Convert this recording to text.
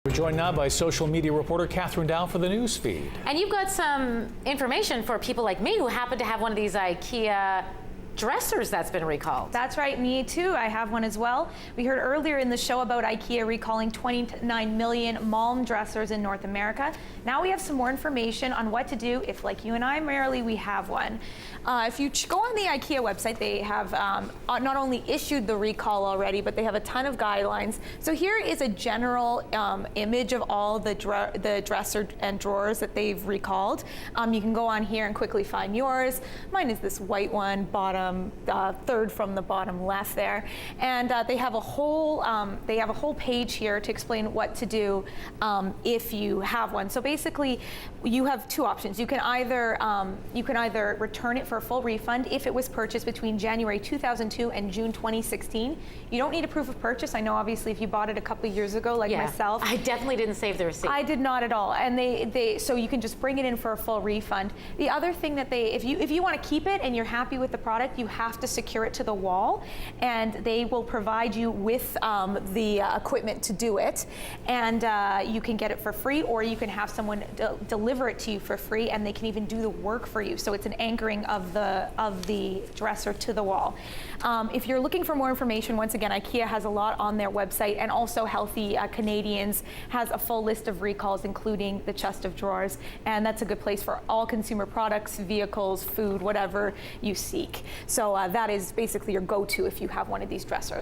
We're joined now by social media reporter Catherine Dow for the news feed. And you've got some information for people like me who happen to have one of these Ikea dressers that's been recalled. That's right, me too. I have one as well. We heard earlier in the show about Ikea recalling 29 million Malm dressers in North America. Now we have some more information on what to do if, like you and I, Marilee, we have one. If you go on the Ikea website, they have not only issued the recall already, but they have a ton of guidelines. So here is a general image of all the dresser and drawers that they've recalled. You can go on here and quickly find yours. Mine is this white one, bottom third from the bottom left there, and they have a whole page here to explain what to do if you have one. So basically, you have two options. You can either return it for a full refund if it was purchased between January 2002 and June 2016. You don't need a proof of purchase. I know obviously if you bought it a couple of years ago, like myself. I definitely didn't save the receipt. I did not at all, and so you can just bring it in for a full refund. The other thing that if you want to keep it and you're happy with the product, you have to secure it to the wall, and they will provide you with the equipment to do it, and you can get it for free, or you can have someone deliver it to you for free, and they can even do the work for you. So it's an anchoring of the dresser to the wall. If you're looking for more information, once again, Ikea has a lot on their website, and also Healthy Canadians has a full list of recalls, including the chest of drawers, and that's a good place for all consumer products, vehicles, food, whatever you seek. So that is basically your go-to if you have one of these dressers.